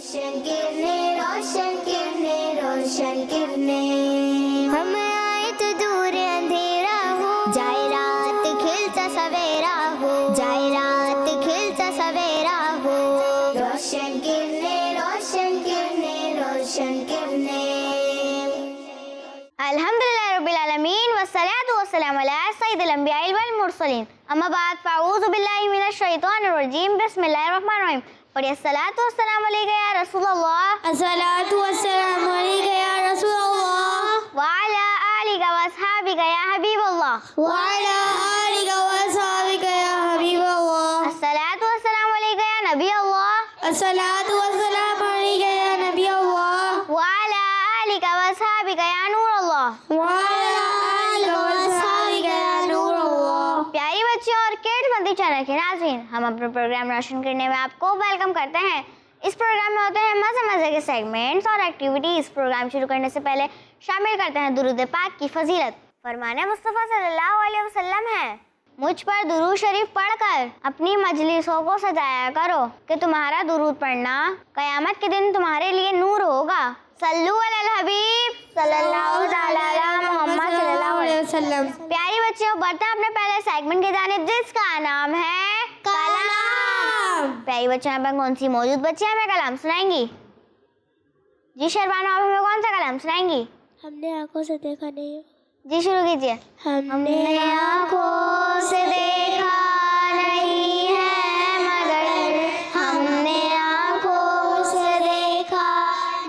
रोशन किरणें, रोशन किरणें, रोशन किरणें। हम आए तो दूर अंधेरा हो, जाए रात खिलता सवेरा हो, जाए रात खिलता सवेरा हो। रोशन किरणें, रोशन किरणें, रोशन किरणें। अल्हम्दुलिल्लाह रब्बिल आलमीन वस्सलातु वस्सलामु अला सय्यिदिल अंबियाइल वल मुरसलीन। अम्मा बाद फ़अऊज़ु बिल्लाहि मिनश शैतानिर रजीम। बिस्मिल्लाहिर रहमानिर रहीम। पढ़िए अस्सलातु वस्सलामु अलैका या रसूलल्लाह, अस्सलातु वस्सलामु अलैका या रसूलल्लाह, व अला आलिका व अस्हाबिका या हबीबल्लाह, व अला आलिका व अस्हाबिका या हबीबल्लाह। अस्सलातु वस्सलामु अलैका या नबी अल्लाह, अस्सलातु वस्सलामु अलैका या नबी अल्लाह, व अला आलिका व अस्हाबिका या नूर अल्लाह, व अला आलिका व अस्हाबिका या नूर अल्लाह। प्यारी बच्चियों और किड्स मंदी चैनल के नाज़रीन, हम अपने प्रोग्राम रोशन करने में आपको वेलकम करते हैं। इस प्रोग्राम में होते हैं मज़े के सेगमेंट्स और एक्टिविटीज़। प्रोग्राम शुरू करने से पहले शामिल करते हैं दुरूद पाक की फजीलत। फरमाने मुस्तफ़ा सल्लल्लाहु अलैहि वसल्लम है, मुझ पर दुरूद शरीफ पढ़कर अपनी मजलिसों को सजाया करो कि तुम्हारा दुरूद पढ़ना क़यामत के दिन तुम्हारे लिए नूर होगा। सल्लु अलल हबीब सल्लल्लाहु तआला अला मुहम्मद सल्लल्लाहु अलैहि वसल्लम। प्यारी बच्चियों, बढ़ते हैं अपने पहले सेगमेंट की जानिब जिसका नाम है कलाम। प्यारी बच्चियों, यहाँ पर कौन सी मौजूद बच्ची हमें कलाम सुनाएंगी? जी शर्बानो, आप हमें कौन सा कलाम सुनाएंगी? हमने आंखों से देखा नहीं। जी शुरू कीजिए। हमने आँखों से देखा नहीं है मगर, हमने आँखों से देखा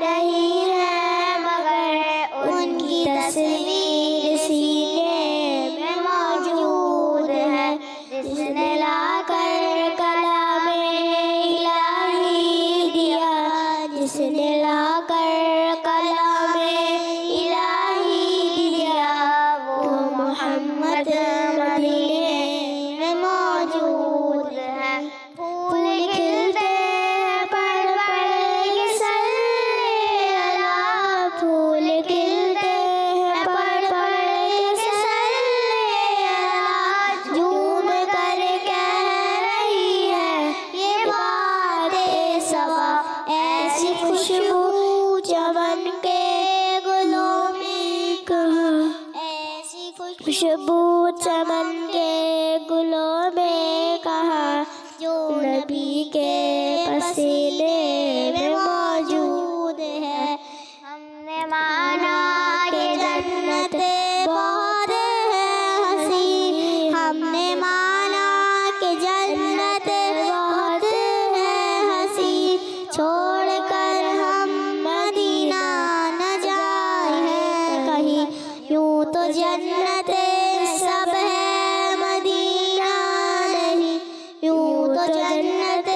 नहीं है मगर, उनकी तस्वीर सीने में मौजूद है, जिसने लाकर कलामे इलाही दिया, जिसने लाकर कलामे इलाही दिया, वो मोहम्मद मदीने में मौजूद है। फूल खिलते हैं पढ़ के सल्ले अला, फूल खिलते हैं पढ़ के सल्ले अला, झूम कर कह रही है ये बातें सबा, ऐसी खुशबू चमन के गुलों में कहाँ, ऐसी खुशबू चमन के गुलों में कहाँ, जो नबी के पसीने में मौजूद है। हमने माना कि जन्नत बहुत है हंसी, हमने माना कि जन्नत बहुत है हंसी, छोड़कर हम मदीना न जाए हैं कहीं, यूं तो जन्नत सब है मदीना नहीं, यूं तो जन्नत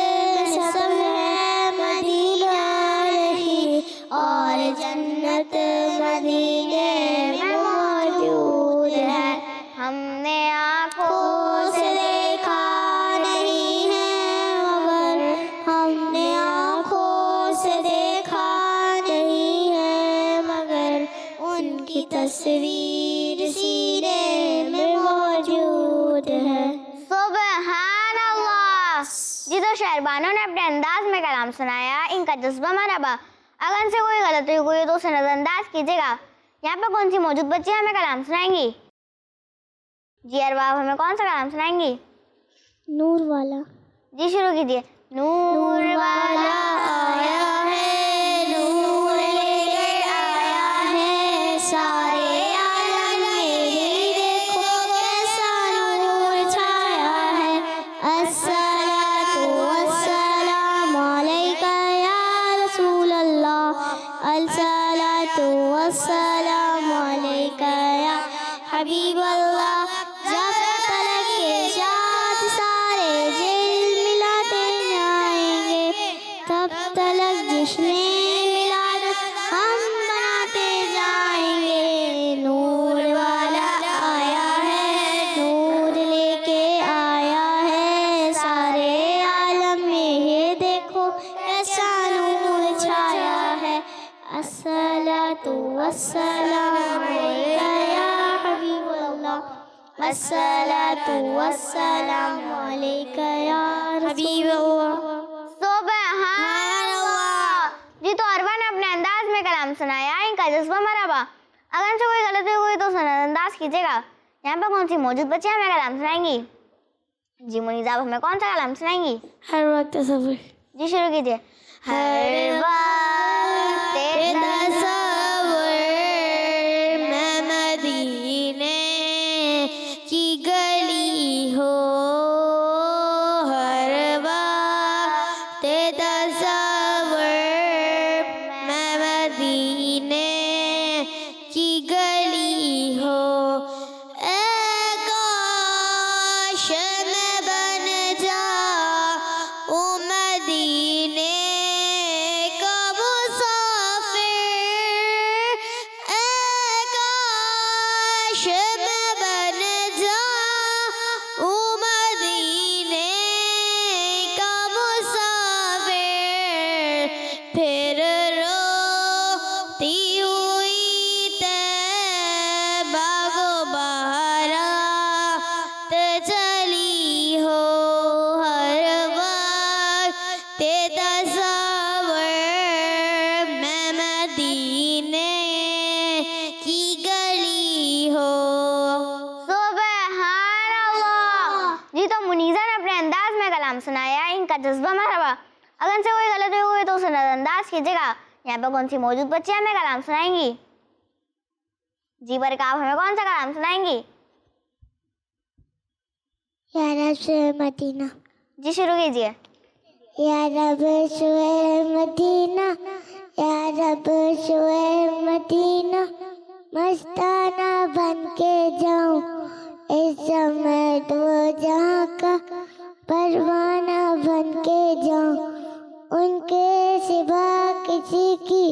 सब है मदीना नहीं, और जन्नत मदीने में मौजूद है। हमने आँखों से देखा नहीं है मगर, हमने आँखों से देखा नहीं है मगर, उनकी तस्वीर सीने में मौजूद है। सुबहान अल्लाह। जी तो शहरबानों ने अपने अंदाज में कलाम सुनाया, इनका जज्बा मरहबा। अगर इनसे कोई गलती हुई तो उसे नजरअंदाज कीजिएगा। यहाँ पर कौन सी मौजूद बच्ची हमें कलाम सुनाएंगी? जी अरबाब, हमें कौन सा कलाम सुनाएंगी? नूर वाला। जी शुरू कीजिए। नूर वाला आया है, नूर लेके आया है, सारे आलम में ये देखो कैसा नूर छाया है। अस्सलातु वस्सलामु अलैका या रसूल अल्लाह, अस्सलातु वस्सलामु अलैका या हबीब अल्लाह। जब तलक के साथ सारे जेल मिलाते जाएंगे, तब तलक जिसने मिलाद हम बनाते जाएंगे। नूर वाला आया है, नूर लेके आया है, सारे आलम में ये देखो कैसा नूर छाया है। अस्सलातु वस्सलामु अलैका या हबीब अल्लाह, अस्सलातु वस्सलामु अलैका या हबीब अल्लाह। सुबहान अल्लाह। तो अरवा ने अपने अंदाज में कलाम सुनाया, इनका जज्बा मरहबा। अगर इनसे कोई गलती हुई तो नजरअंदाज कीजिएगा। यहाँ पर कौन सी मौजूद बच्ची हमें कलाम सुनाएंगी? जी मुनीज़, आप हमें कौन सा कलाम सुनाएंगी? हर वक्त सफर। जी शुरू कीजिए। हर वक्त तसव्वुर मैं मदीने की गली हो, हर वक्त तसव्वुर मैं मदीने की गली हो, ए काश मैं बन जाऊं मदीने का मुसाफिर, ए काश मैं बन जाऊं मदीने का मुसाफिर, फिर रोती हुई तैबा बारात चली हो, हर वक्त तसव्वुर मैं मदीने की गली हो। सुबहान अल्लाह। जी तो मुनीज़ा ने अपने अंदाज में कलाम सुनाया, इनका जज्बा मरहबा। अगर इनसे कोई गलती हुई तो उसे नजरअंदाज कीजिएगा। यहाँ पर कौन सी मौजूद बच्ची हमें कलाम सुनाएंगी? जी बरका, आप हमें कौन सा कलाम सुनाएंगी? या रब से मदीना, जी शुरू कीजिए। या रब से मदीना, या रब से मदीना, मस्ताना बन के जाऊं इस समय तो जहाँ का परवाना बन के जाऊं, उनके सिवा किसी की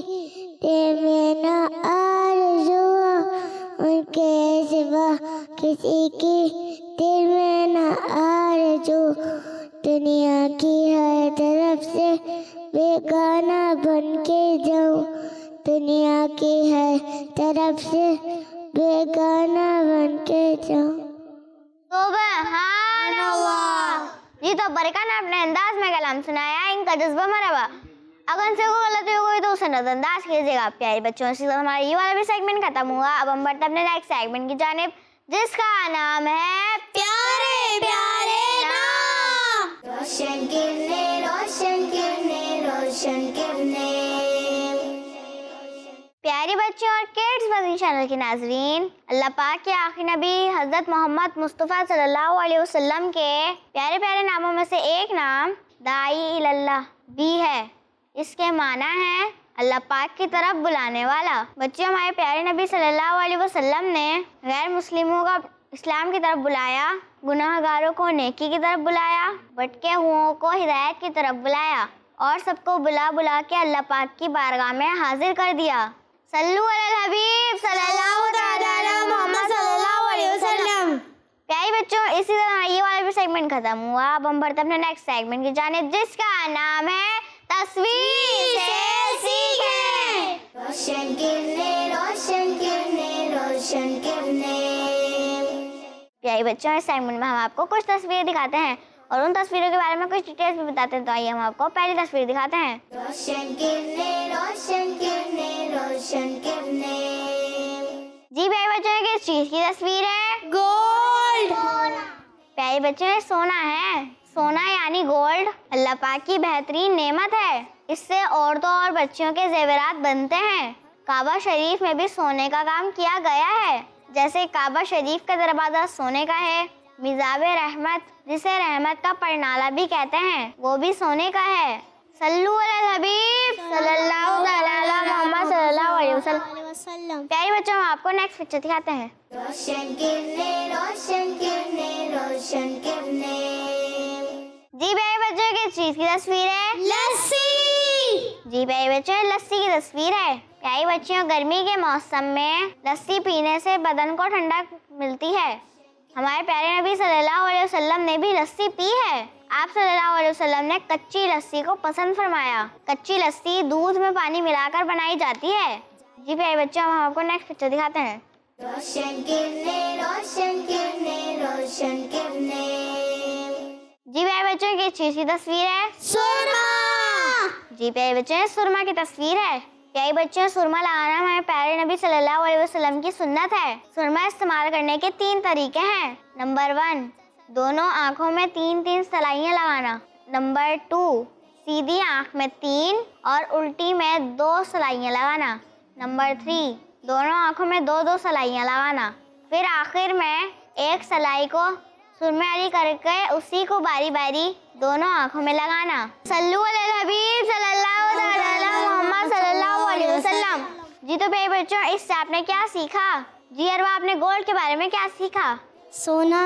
दिल में ना आरज़ू, उनके सिवा किसी की दिल में ना आरज़ू, दुनिया की हर तरफ से बेगाना बन के जाऊं, दुनिया की हर तरफ से बेगाना बन के जाऊं। सुबहान अल्लाह। जी तो बरका ने अपने अंदाज में कलाम सुनाया, इनका जज्बा मरहबा। अगर इनसे कोई गलती हो गई तो उसे नजरअंदाज कीजिएगा। प्यारे बच्चों, इसी तरह हमारा ये वाला भी सेगमेंट खत्म हुआ। अब हम बढ़ते अपने नेक्स्ट सेगमेंट की जानिब, जिसका नाम है प्यारे प्यारे नाम। रोशन किरने, रोशन किरने, रोशन किरने। प्यारी बच्चों और किड्स मदनी चैनल के नाजरीन, अल्लाह पाक के आखिरी नबी हज़रत मोहम्मद मुस्तफ़ा सल्लल्लाहु अलैहि वसल्लम के प्यारे प्यारे नामों में से एक नाम दाई इल्लल्लाह भी है। इसके माना है अल्लाह पाक की तरफ बुलाने वाला। बच्चों, हमारे प्यारे नबी सल्लल्लाहु अलैहि वसल्लम ने गैर मुस्लिमों का इस्लाम की तरफ बुलाया, गुनाहगारों को नेकी की तरफ बुलाया, भटके हुओं को हिदायत की तरफ बुलाया और सबको बुला बुला के अल्लाह पाक की बारगाह में हाजिर कर दिया। सल्लु अलल हबीब सल्लल्लाहु अलैहि मोहम्मद सल्लल्लाहु अलैहि वसल्लम। प्यारे बच्चों, इसी तरह ये वाला भी सेगमेंट खत्म हुआ। अब हम बढ़ते अपने नेक्स्ट सेगमेंट की जानिब, जिसका नाम है तस्वीर से सीखें। रोशन किरने, रोशन किरने, रोशन किरने। प्यारे बच्चों, इस सेगमेंट में हम आपको कुछ तस्वीरें दिखाते हैं और उन तस्वीरों के बारे में कुछ डिटेल्स भी बताते हैं। तो आइए हम आपको पहली तस्वीर दिखाते हैं। रोशन किरने, रोशन किरने, रोशन किरने। जी प्यारे बच्चों, किस चीज की तस्वीर है? गोल्ड। प्यारे बच्चों, ये सोना है। सोना यानी गोल्ड अल्लाह पाक की बेहतरीन नेमत है। इससे औरतों और बच्चियों के जेवरात बनते हैं। काबा शरीफ में भी सोने का काम किया गया है। जैसे काबा शरीफ का दरवाजा सोने का है, मिज़ाबे रहमत, जिसे रहमत का परनाला भी कहते हैं, वो भी सोने का है। सल्लु अलल हबीब सल्लल्लाहु अलैहि मोहम्मद सल्लल्लाहु अलैहि वसल्लम। प्यारे बच्चों, हम आपको नेक्स्ट पिक्चर दिखाते हैं। रोशन किरने, रोशन किरने, रोशन किरने। जी प्यारे बच्चों, किस चीज की तस्वीर है? लस्सी। जी प्यारे बच्चों, लस्सी की तस्वीर है। प्यारे बच्चों, गर्मी के मौसम में लस्सी पीने से बदन को ठंडक मिलती है। हमारे प्यारे नबी सल्लल्लाहु अलैहि वसल्लम ने भी लस्सी पी है। आप सल्लल्लाहु अलैहि वसल्लम ने कच्ची लस्सी को पसंद फरमाया। कच्ची लस्सी दूध में पानी मिलाकर बनाई जाती है। जी प्यारे बच्चों, हम आपको नेक्स्ट पिक्चर दिखाते हैं। रोशन किरने, रोशन किरने, रोशन किरने। जी प्यारे बच्चों, किस चीज की तस्वीर है? सुरमा। जी प्यारे बच्चों, ये सुरमा की तस्वीर है। प्यारे बच्चों, सुरमा लगाना हमारे प्यारे नबी सल्लल्लाहु अलैहि वसल्लम की सुन्नत है। सुरमा इस्तेमाल करने के 3 तरीके हैं। नंबर 1, दोनों आँखों में 3-3 सलाइयाँ लगाना। नंबर 2, सीधी आँख में 3 और उल्टी में 2 सलाइयाँ लगाना। नंबर 3, दोनों आँखों में 2-2 सलाइयाँ लगाना। फिर आखिर में एक सलाई को सुरमे वाली करके उसी को बारी बारी दोनों आँखों में लगाना। सल्लु अलल हबीब सल्लल्लाहु अलैहि वसल्लम। जी तो प्यारे बच्चों, इससे आपने क्या सीखा? जी अरवा, आपने गोल्ड के बारे में क्या सीखा? सोना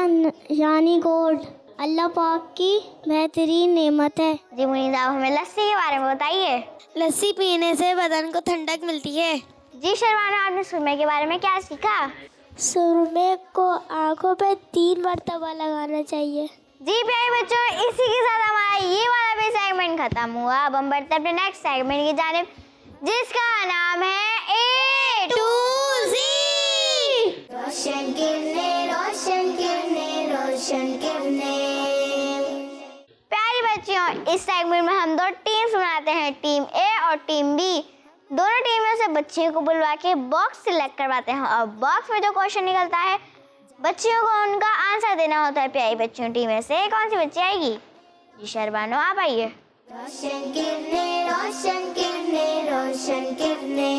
यानी गोल्ड अल्लाह पाक की बेहतरीन नेमत है। जी मुनीज़ा, आप हमें लस्सी के बारे में बताइए। लस्सी पीने से बदन को ठंडक मिलती है। जी शर्माना, आपने सुरमे के बारे में क्या सीखा? सुरमे को आंखों पे 3 मरतबा लगाना चाहिए। जी प्यारे बच्चों, इसी के साथ हमारा ये वाला भी सेगमेंट खत्म हुआ। अब हम बढ़ते हैं अपने नेक्स्ट सेगमेंट की जानिब, जिसका नाम है A to Z। रोशन किरने, रोशन किरने, रोशन किरने। प्यारे बच्चों, इस सेगमेंट में हम 2 टीम्स बनाते हैं, टीम A और टीम B। दोनों टीमों से बच्चियों को बुलवा के बॉक्स सिलेक्ट करवाते हैं और बॉक्स में जो क्वेश्चन निकलता है बच्चियों को उनका आंसर देना होता है। प्यारी बच्चियों, टीम में से कौन सी बच्ची आएगी? जी शर्बानो, आप आइए। रोशन किरने, रोशन किरने, रोशन किरने।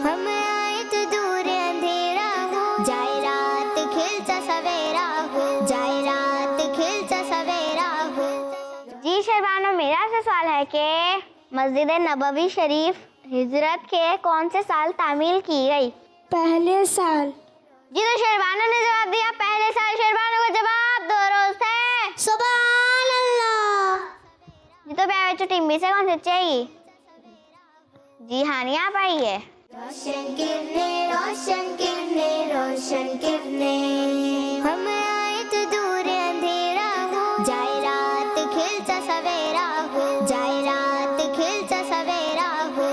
हम आए तो दूर अंधेरा हो, जाए रात खिलता सवेरा हो, जाए रात खिलता सवेरा हो। जी शर्बानो, मेरा आपसे सवाल है कि मस्जिद नबवी शरीफ हिजरत के कौन से साल तामील की गई? पहले साल। जी तो शर्बानो ने जवाब दिया पहले साल। शर्बानो का जवाब दुरुस्त है। सुभान अल्लाह। जी तो प्यारे बच्चों, टीम बी से कौन सी चाहिए? जी हानिया, आप आइए। रोशन किरने, रोशन किरने, रोशन किरने। हम आए तो दूर अंधेरा हो, जाए रात खिलता सवेरा हो, जाए रात खिलता सवेरा हो।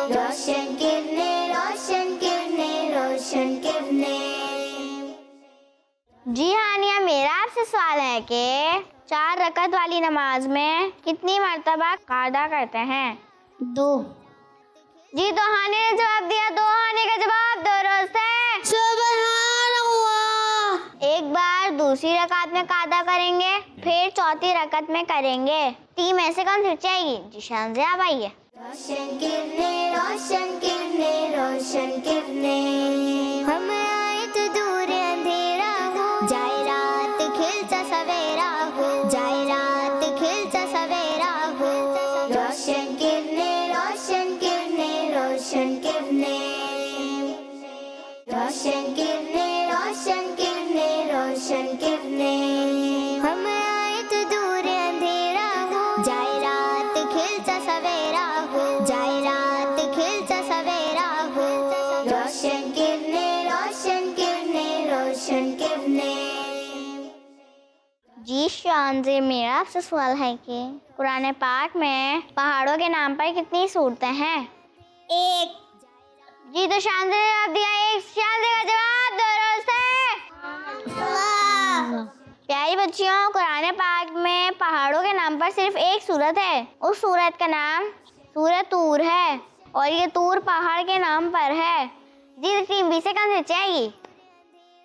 रोशन किरने, रोशन किरने, रोशन किरने। जी हानिया, मेरा आपसे सवाल है कि 4 रकत वाली नमाज में कितनी मर्तबा कादा करते हैं? 2। जी तो हानि ने जवाब दिया 2। हानि का जवाब दुरुस्त है। सुभान अल्लाह। एक बार दूसरी रकात में कादा करेंगे, फिर चौथी रकत में करेंगे। टीम ऐसे कौन सी चाहिए? जी शान से, आप आइए। रोशन किरने, रोशन किरने, रोशन किरने। हम आए तो दूर अंधेरा हो, जाए रात खिलता सवेरा हो, जाए रात खिलता सवेरा हो। रोशन किरने, रोशन किरने, रोशन किरने। रोशन किरने, रोशन किरने, रोशन किरने। हम आए तो दूर अंधेरा हो, जाए रात खिलता सवेरा हो, जाए रात खिलता सवेरा हो। रोशन किरने, रोशन किरने, रोशन किरने। जी शान से, मेरा आपसे सवाल है कि कुरान पाक में पहाड़ों के नाम पर कितनी सूरतें हैं? 1। जी तो शान से ने जवाब दिया 1। शान से का जवाब दुरुस्त है। प्यारी बच्चियों, कुरान पाक में पहाड़ों के नाम पर सिर्फ एक सूरत है। उस सूरत का नाम सूरत तूर है और ये तूर पहाड़ के नाम पर है। जी टीम बी से कौन सी चाहिए?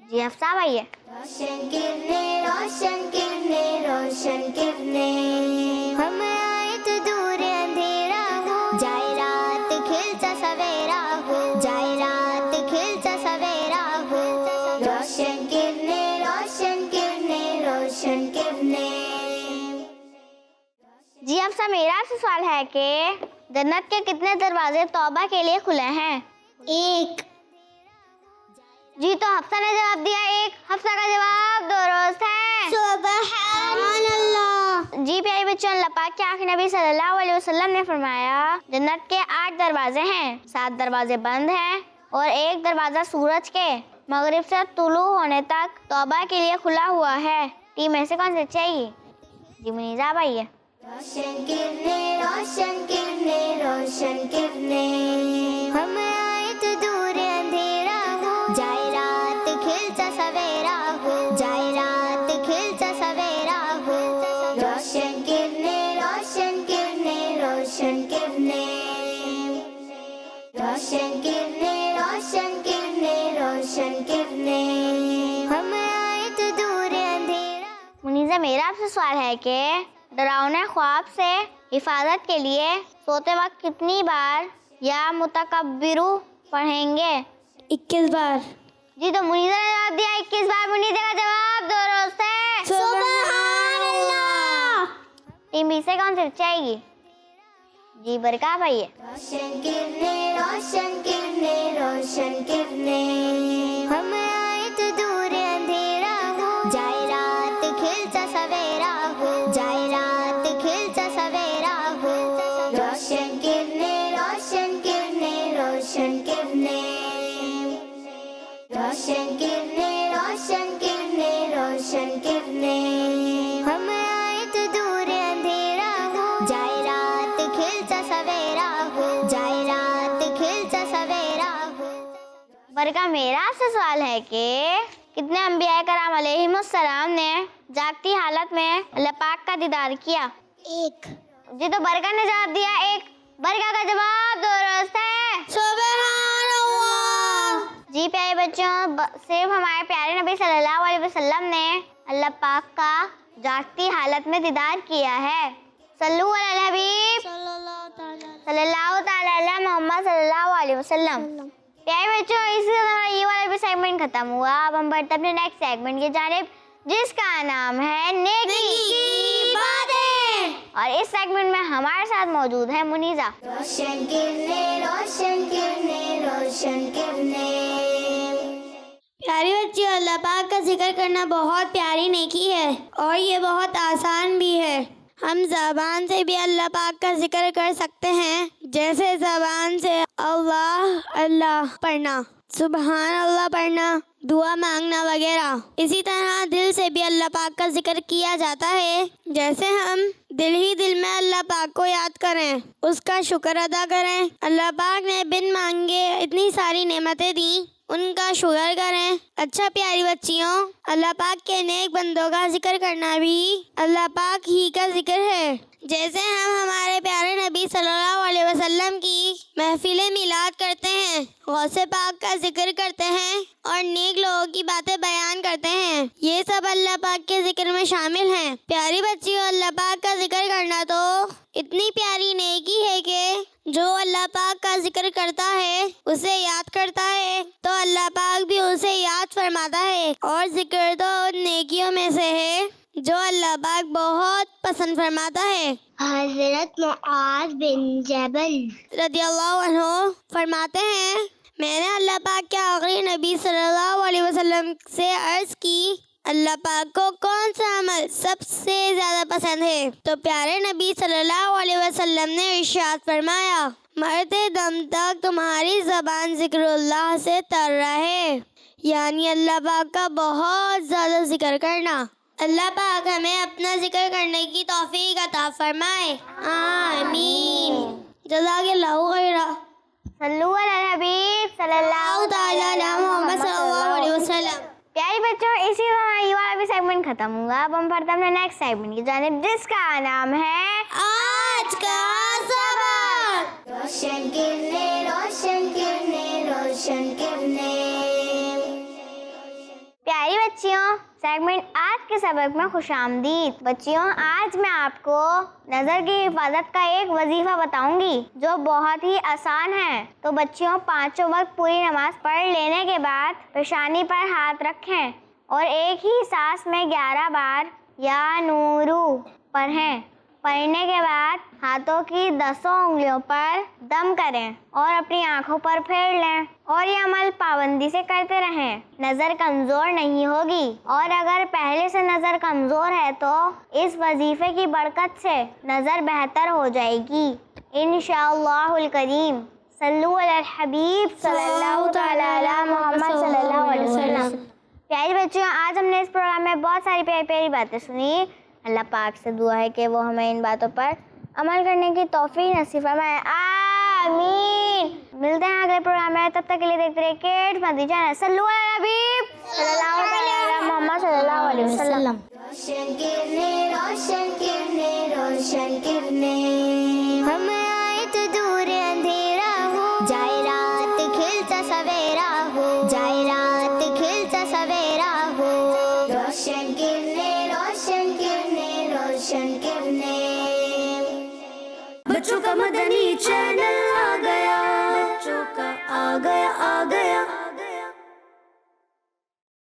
जी हफ्सा भैया। रोशन किरने, रोशन किरने, रोशन किरने। हम आए तो दूर अंधेरा हो, जाए रात खिलता सवेरा हो, जाए रात खिलता सवेरा हो। रोशन किरने, रोशन किरने, रोशन किरने। जी हफ्सा, मेरा आपसे सवाल है कि जन्नत के कितने दरवाजे तौबा के लिए खुले हैं? 1। जी तो हफ्सा ने जवाब दिया 1। हफ्सा का जवाब दुरुस्त है। सुभान अल्लाह। जी प्यारे बच्चों, अल्लाह पाक के आखिरी नबी सल्लल्लाहु अलैहि वसल्लम ने फरमाया जन्नत के 8 दरवाजे हैं, 7 दरवाजे बंद हैं और एक दरवाजा सूरज के मगरिब से तुलू होने तक तौबा के लिए खुला हुआ है। टीम में से कौन सी चाहिए? जी मुनीज़ा आइए। रोशन किरने, रोशन किरने, रोशन किरने। हम आए तो दूर अंधेरा हो, जाए रात खिलता सवेरा हो, जाए रात खिलता सवेरा हो। रोशन किरने, रोशन किरने, रोशन किरने। रोशन किरणें रोशन किरणें रोशन किरणें, हम आए तो दूर अंधेरा। मुनीज़ा, मेरा आपसे सवाल है कि डरावने ख्वाब से हिफाजत के लिए सोते वक्त कितनी बार या मुतकब्बिरू पढ़ेंगे? 21 बार। जी, तो मुनीज़ा ने जवाब दिया 21 बार। मुनीज़ा का जवाब दुरुस्त है। सुभान अल्लाह। टीम बी से कौन सी जाएगी? जी बरका भाई है। रोशन किरणें रोशन किरणें रोशन किरणें, हम आए तो दूर अंधेरा हो, जाए रात खिलता सवेरा हो, जाए रात खिलता सवेरा हो। रोशन किरणें रोशन किरणें रोशन किरणें, रोशन किरणें रोशन किरणें रोशन किरणें, हम आए तो दूर अंधेरा हो, जाए रात खिलता सवेरा हो, जाए रात खिलता सवेरा हो। बरका, मेरा आपसे सवाल है कि कितने अंबिया कराम अलैहिमुस्सलाम ने जागती हालत में अल्लाह पाक का दीदार किया? 1। जी, तो बरका ने जवाब दिया 1। बरका का जवाब दुरुस्त है। सुभान अल्लाह। जी प्यारे बच्चों, सिर्फ हमारे प्यारे नबी सल्लल्लाहु अलैहि वसल्लम ने अल्लाह पाक का जागती हालत में दीदार किया है। सल्लु अलल हबीब सल्लल्लाहु ताला अला मोहम्मद सल्लल्लाहु अलैहि वसल्लम। प्यारे बच्चों, इसी तरह ये वाला भी सेगमेंट खत्म हुआ। अब हम बढ़ते अपने नेक्स्ट सेगमेंट की जानिब, जिसका नाम है नेकी की बातें। और इस सेगमेंट में हमारे साथ मौजूद है मुनीज़ा। रोशन किरणें रोशन किरणें रोशन किरणें, प्यारी बच्चियों, अल्लाह पाक का जिक्र करना बहुत प्यारी नेकी है और ये बहुत आसान भी है। हम ज़बान से भी अल्लाह पाक का जिक्र कर सकते हैं, जैसे ज़बान से अल्लाह अल्लाह पढ़ना, सुभान अल्लाह पढ़ना, दुआ मांगना वगैरह। इसी तरह दिल से भी अल्लाह पाक का जिक्र किया जाता है, जैसे हम दिल ही दिल में अल्लाह पाक को याद करें, उसका शुक्र अदा करें। अल्लाह पाक ने बिन मांगे इतनी सारी नेमतें दी, उनका शुक्र करें। अच्छा प्यारी बच्चियों, अल्लाह पाक के नेक बंदों का जिक्र करना भी अल्लाह पाक ही का जिक्र है। जैसे हम हमारे प्यारे नबी सल्लल्लाहु अलैहि वसल्लम की महफिल मिलाद करते हैं, गौसे पाक का जिक्र करते हैं और नेक लोगों की बातें बयान करते हैं, ये सब अल्लाह पाक के जिक्र में शामिल हैं। प्यारी बच्चियों, अल्लाह पाक का जिक्र करना तो इतनी प्यारी नेकी है कि जो अल्लाह पाक का जिक्र करता है, उसे याद करता है, तो अल्लाह पाक भी उसे याद फरमाता है। और जिक्र तो उन नेकियों में से है जो अल्लाह पाक बहुत पसंद फरमाता है। हज़रत मुआज़ बिन जबल रदियल्लाहु अन्हु फरमाते हैं, मैंने अल्लाह पाक के आखिरी नबी सल्लल्लाहु अलैहि वसल्लम से अर्ज की, अल्लाह पाक को कौन सा अमल सबसे ज़्यादा पसंद है? तो प्यारे नबी सल्लल्लाहु अलैहि वसल्लम ने इरशाद फरमाया, मरते दम तक तुम्हारी ज़बान ज़िक्रुल्लाह से तर रहे, यानी अल्लाह पाक का बहुत ज़्यादा जिक्र करना। अल्लाह पाक हमें अपना जिक्र करने की तौफीक अता फरमाए, आमीन। जज़ाकल्लाहु खैरा। सल्लु अलल हबीब सल्लल्लाहु ताला अला मोहम्मद सल्लल्लाहु अलैहि वसल्लम। प्यारे बच्चों, इसी तरह ये वाला भी सेगमेंट खत्म हुआ। अब हम बढ़ते अपने नेक्स्ट सेगमेंट की जानिब, जिसका नाम है आज का सबक। रोशन किरणें रोशन किरणें रोशन किरणें, प्यारी बच्चियों, सेगमेंट आज के सबक में खुशामदीद। बच्चियों, आज मैं आपको नज़र की हिफाजत का एक वजीफ़ा बताऊंगी जो बहुत ही आसान है। तो बच्चियों, 5 वक्त पूरी नमाज पढ़ लेने के बाद पेशानी पर हाथ रखें और एक ही सांस में 11 बार या नूरू पढ़ें। पढ़ने के बाद हाथों की 10 उंगलियों पर दम करें और अपनी आंखों पर फेर लें और ये अमल पाबंदी से करते रहें। नज़र कमज़ोर नहीं होगी और अगर पहले से नज़र कमज़ोर है तो इस वजीफ़े की बरकत से नज़र बेहतर हो जाएगी इंशाअल्लाहुल करीम। सल्लु अलल हबीब सल्लल्लाहु ताला अला मोहम्मद सल्लल्लाहु अलैहि वसल्लम। प्यारे बच्चों, आज हमने इस प्रोग्राम में बहुत सारी प्यारी प्यारी बातें सुनी। अल्लाह पाक से दुआ है कि वो हमें इन बातों पर अमल करने की तौफीक नसीब फरमाए, आमीन। मिलते हैं अगले प्रोग्राम में, तब तक के लिए देखते रहिए किड्स मदनी चैनल। सल्लु अलल हबीब सल्लल्लाहु अलैहि मोहम्मद सल्लल्लाहु अलैहि वसल्लम। रोशन किरणें रोशन किरणें रोशन किरणें, हम आए तो दूर अंधेरा हो, जाए रोशन किरणें। बच्चों का मदनी